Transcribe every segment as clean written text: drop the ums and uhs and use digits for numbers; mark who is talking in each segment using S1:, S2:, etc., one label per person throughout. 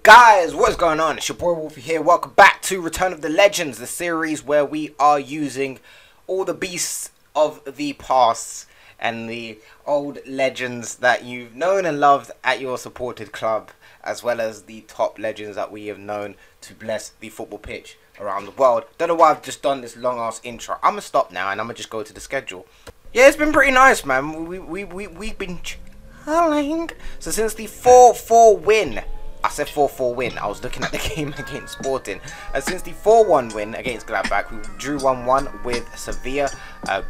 S1: Guys, what's going on? It's your boy Wolfie here. Welcome back to Return of the Legends, the series where we are using all the beasts of the past and the old legends that you've known and loved at your supported club, as well as the top legends that we have known to bless the football pitch around the world. Don't know why I've just done this long ass intro. I'm gonna stop now and I'm gonna just go to the schedule. Yeah, it's been pretty nice, man. We've been chilling. So since the 4-4 win, I said 4-4 win. I was looking at the game against Sporting. Since the 4-1 win against Gladbach, we drew 1-1 with Sevilla.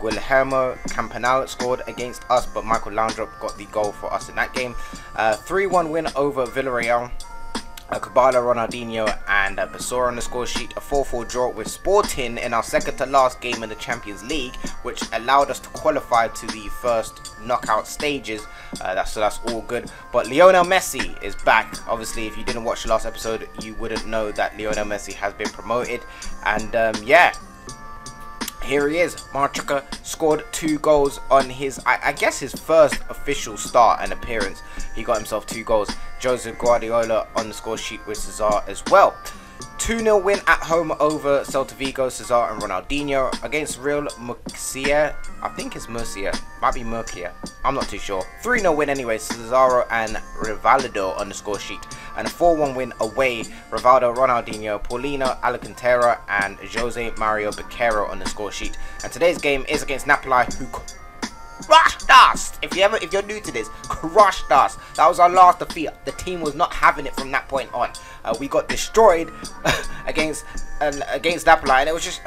S1: Guillermo Campanal scored against us, but Michael Laudrup got the goal for us in that game. 3-1 win over Villarreal. Cabala, Ronaldinho and Basura on the score sheet. A 4-4 draw with Sporting in our second to last game in the Champions League, which allowed us to qualify to the first knockout stages. So that's all good. But Lionel Messi is back. Obviously, if you didn't watch the last episode, you wouldn't know that Lionel Messi has been promoted. And yeah, here he is. Marchuka scored 2 goals on his, I guess, his first official start and appearance. He got himself 2 goals. Joseph Guardiola on the score sheet with Cesar as well. 2-0 win at home over Celta Vigo, Cesar and Ronaldinho against Real Murcia. I think it's Murcia, might be Murcia, I'm not too sure. 3-0 win anyway, Cesaro and Rivaldo on the score sheet. And a 4-1 win away, Rivaldo, Ronaldinho, Paulino, Alcantara and Jose Mario Becerra on the score sheet. And today's game is against Napoli, who crushed us. If you're new to this, crushed us. That was our last defeat. The team was not having it from that point on. We got destroyed against Napoli, and it was just,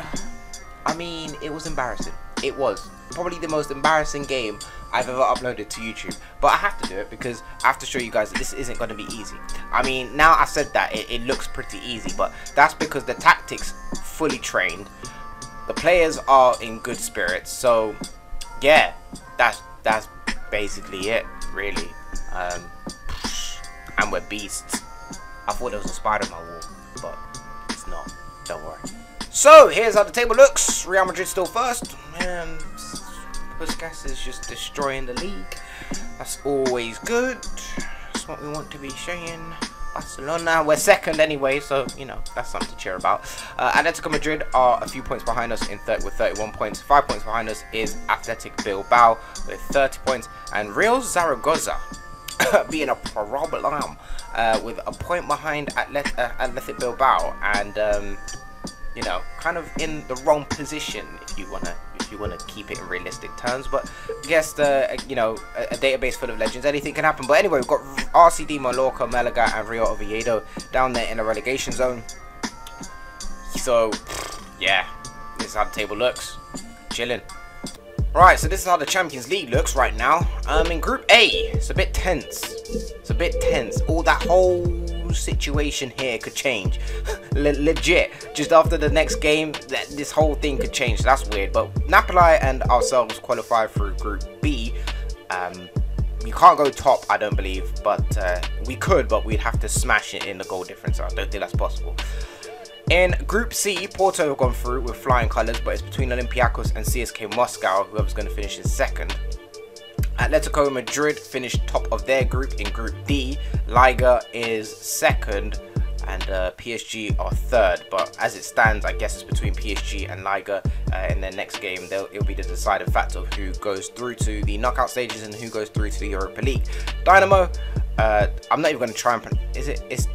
S1: I mean, it was embarrassing. It was probably the most embarrassing game I've ever uploaded to YouTube. But I have to do it because I have to show you guys that this isn't going to be easy. I mean, now I said that, it looks pretty easy, but that's because the tactics fully trained. The players are in good spirits, so yeah, that's basically it, really. And we're beasts. I thought there was a spider on my wall, but it's not. Don't worry. So here's how the table looks. Real Madrid still first, and Busquets is just destroying the league. That's always good. That's what we want to be saying. Barcelona, we're second anyway, so you know that's something to cheer about. Atletico Madrid are a few points behind us with 31 points. 5 points behind us is Athletic Bilbao with 30 points, and Real Zaragoza being a problem with a point behind Athletic Bilbao, and you know, kind of in the wrong position if you wanna keep it in realistic terms. But I guess you know, a database full of legends, anything can happen. But anyway, we've got RCD, Mallorca, Malaga and Real Oviedo down there in the relegation zone. So yeah, this is how the table looks. Chilling. Right, so this is how the Champions League looks right now. In Group A, it's a bit tense. It's a bit tense. All that whole situation here could change. Legit, just after the next game, this whole thing could change. That's weird. But Napoli and ourselves qualify through Group B. We can't go top, I don't believe, but we could, but we'd have to smash it in the goal difference. So I don't think that's possible. In Group C, Porto have gone through with flying colours, but it's between Olympiacos and CSK Moscow, whoever's going to finish in second. Atletico Madrid finished top of their group in Group D. Liga is second, and PSG are third. But as it stands, I guess it's between PSG and Liga. In their next game, it'll be the deciding factor of who goes through to the knockout stages and who goes through to the Europa League. Dynamo, I'm not even going to try and it's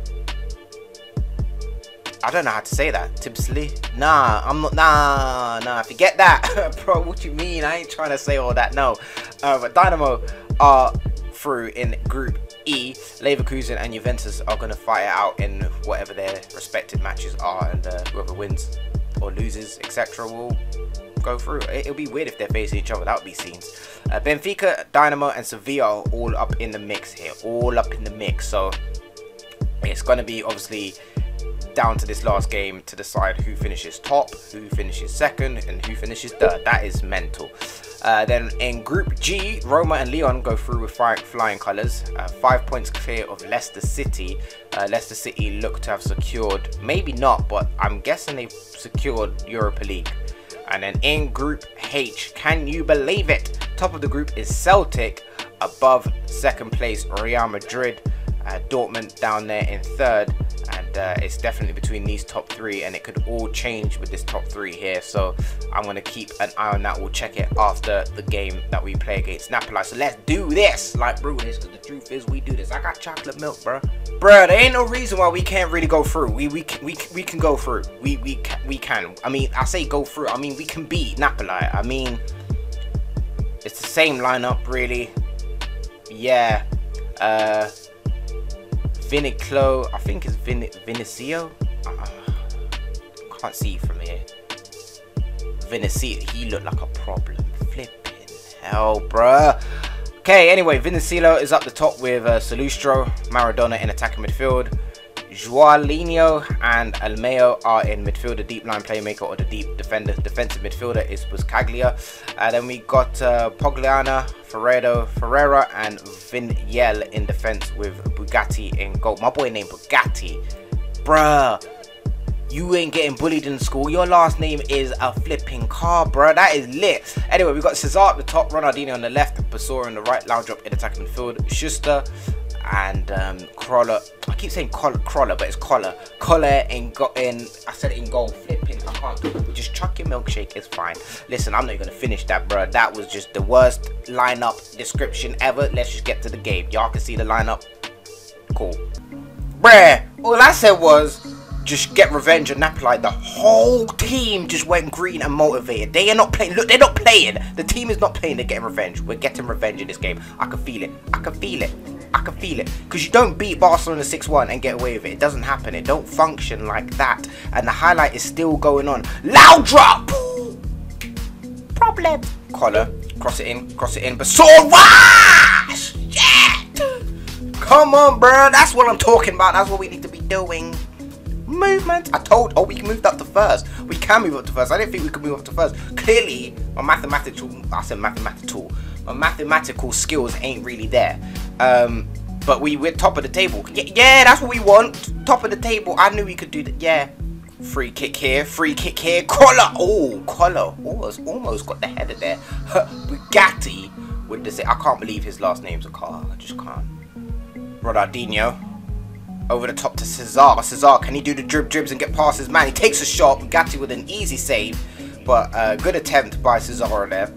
S1: I don't know how to say that. Tipsley? Nah, I'm not. Nah, forget that. Bro, what you mean? I ain't trying to say all that, no. But Dynamo are through in Group E. Leverkusen and Juventus are going to fight it out in whatever their respective matches are, and whoever wins or loses, etc., will go through. It'll be weird if they're facing each other. That would be scenes. Benfica, Dynamo, and Sevilla are all up in the mix here. All up in the mix. So it's going to be obviously down to this last game to decide who finishes top, who finishes second, and who finishes third. That is mental. Then in Group G, Roma and Lyon go through with flying colours. 5 points clear of Leicester City. Leicester City look to have secured, maybe not, but I'm guessing they've secured Europa League. And then in Group H, can you believe it? Top of the group is Celtic, above second place Real Madrid. Dortmund down there in third, it's definitely between these top 3, and it could all change with this top 3 here. So I'm going to keep an eye on that. We'll check it after the game that we play against Napoli. So let's do this, like brew this, because the truth is we do this. I got chocolate milk, bro. Bruh, there ain't no reason why we can't really go through. We can go through. We can. I mean, I say go through. I mean, we can beat Napoli. I mean, it's the same lineup, really. Yeah. Viniclo, I think it's Vinicio. Can't see from here. Vinicio, he looked like a problem. Flipping hell, bruh. Okay, anyway, Vinicio is up the top with Salustro, Maradona in attacking midfield. Joalinho and Almeo are in midfield. The deep line playmaker or the deep defensive midfielder is Buscaglia. Then we got Pogliana, Ferreira and Vinyel in defense with Bugatti in goal. My boy named Bugatti. Bruh, you ain't getting bullied in school. Your last name is a flipping car, bruh. That is lit. Anyway, we got Cesar at the top, Ronaldinho on the left, Basura on the right, Laudrup in attacking midfield, Schuster and Crawler. I keep saying Crawler, but it's Collar. Collar in I said it in goal. Flipping, I can't do it. Just chuck your milkshake, it's fine. Listen, I'm not gonna finish that, bro. That was just the worst lineup description ever. Let's just get to the game. Y'all can see the lineup. Cool. Bruh, all I said was just get revenge on Napoli. The whole team just went green and motivated. They are not playing. Look, they're not playing. The team is not playing. They're getting revenge. We're getting revenge in this game. I can feel it. I can feel it. I can feel it. Because you don't beat Barcelona 6-1 and get away with it. It doesn't happen. It don't function like that. And the highlight is still going on. Laudrup! Problem. Collar. Cross it in. Cross it in. Basura! Shit! Come on, bro. That's what I'm talking about. That's what we need to be doing. Movement. Oh, we can move up to first. We can move up to first. I didn't think we could move up to first. Clearly, my mathematical skills ain't really there. But we're top of the table. Yeah, that's what we want. Top of the table. I knew we could do that. Yeah. Free kick here. Free kick here. Collar. Oh, Collar. Almost got the header there. Bugatti with the. I can't believe his last name's a car. I just can't. Ronaldinho. Over the top to Cesar. Cesar, can he do the dribs and get past his man? He takes a shot. Bugatti with an easy save. But good attempt by Cesar there.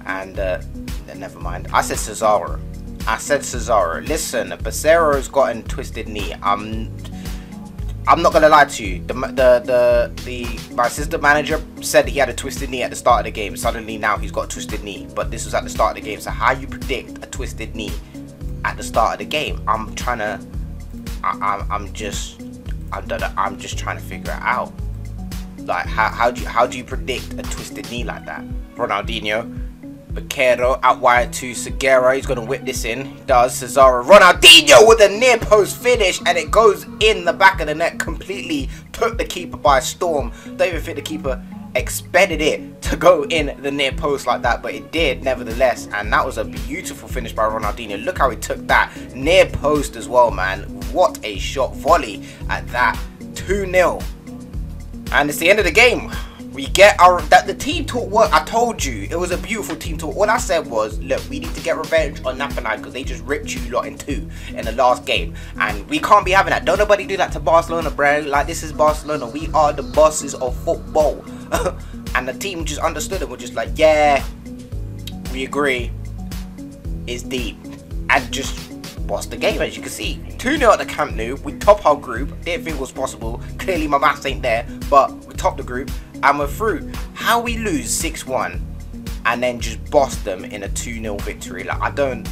S1: And never mind. I said Cesar. Listen, Bacero's got a twisted knee. I'm not gonna lie to you. My assistant manager said he had a twisted knee at the start of the game. Suddenly now he's got a twisted knee. But this was at the start of the game. So how you predict a twisted knee at the start of the game? I'm just trying to figure it out. Like how do you predict a twisted knee like that? Ronaldinho, Baquero out wide to Segura. He's gonna whip this in. He does. Cesaro. Ronaldinho with a near post finish, and it goes in the back of the net. Completely took the keeper by storm. Don't even think the keeper expected it to go in the near post like that, but it did nevertheless. And that was a beautiful finish by Ronaldinho. Look how he took that near post as well, man. What a shot volley at that. 2-0, and it's the end of the game. We get the team talk work. I told you it was a beautiful team talk. All I said was, look, we need to get revenge on Napoli because they just ripped you lot in 2 in the last game, and we can't be having that. Don't nobody do that to Barcelona, bro. Like, this is Barcelona. We are the bosses of football. And the team just understood and were just like, yeah, we agree. It's deep, and just lost the game. As you can see, 2-0 at the Camp Nou. We top our group. Didn't think it was possible. Clearly my maths ain't there, but we top the group and we're through. How we lose 6-1 and then just boss them in a 2-0 victory? Like, I don't.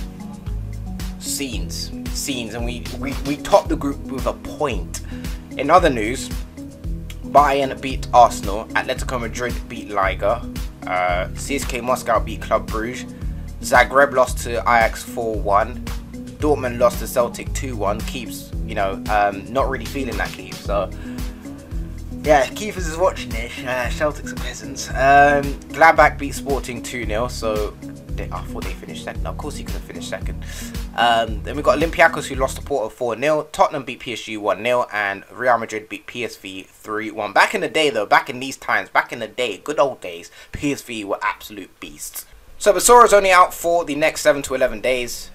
S1: Scenes, and we top the group with a point. In other news, Bayern beat Arsenal, Atletico Madrid beat Liga, CSK Moscow beat Club Brugge, Zagreb lost to Ajax 4-1, Dortmund lost to Celtic 2-1. Keeps, you know, not really feeling that, Keith. So yeah, Keith is watching this. Celtics are peasants. Gladbach beat Sporting 2-0. So I thought they finished second. Of course he could have finished second. Then we got Olympiacos, who lost to Porto 4-0. Tottenham beat PSG 1-0, and Real Madrid beat PSV 3-1. Back in the day, though, back in these times, back in the day, good old days, PSV were absolute beasts. So Basura's only out for the next 7 to 11 days.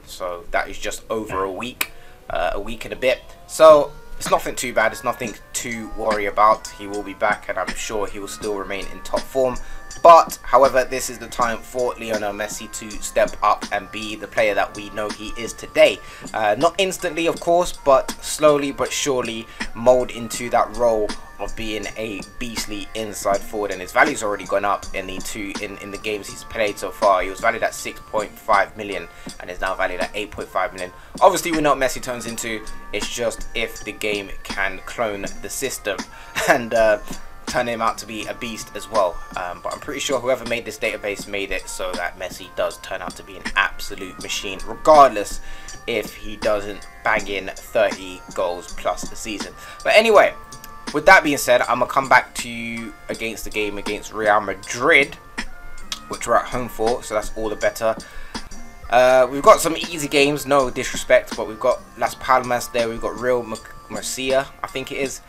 S1: So that is just over a week and a bit. So it's nothing too bad. It's nothing to worry about. He will be back, and I'm sure he will still remain in top form. But, however, this is the time for Lionel Messi to step up and be the player that we know he is today. Not instantly, of course, but slowly but surely mold into that role of being a beastly inside forward. And his value's already gone up in the games he's played so far. He was valued at 6.5 million and is now valued at 8.5 million. Obviously, we know what Messi turns into. It's just if the game can clone the system and turn him out to be a beast as well. But I'm pretty sure whoever made this database made it so that Messi does turn out to be an absolute machine, regardless if he doesn't bang in 30 goals plus a season. But anyway, with that being said, I'm going to come back to you against the game against Real Madrid, which we're at home for, so that's all the better. We've got some easy games, no disrespect, but we've got Las Palmas there, we've got Real Murcia, I think it is.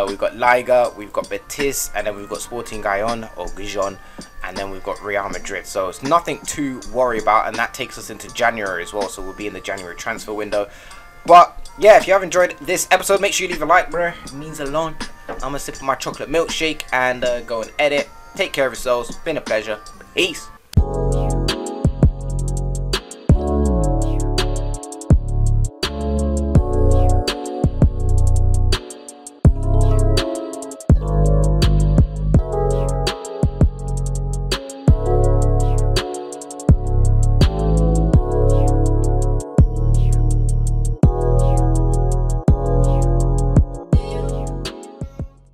S1: We've got Liga, we've got Betis, and then we've got Sporting Gijon or Gijon, and then we've got Real Madrid. So it's nothing to worry about, and that takes us into January as well. So we'll be in the January transfer window. But yeah, if you have enjoyed this episode, make sure you leave a like, bro. It means a lot. I'm gonna sip my chocolate milkshake and go and edit. Take care of yourselves. Been a pleasure. Peace.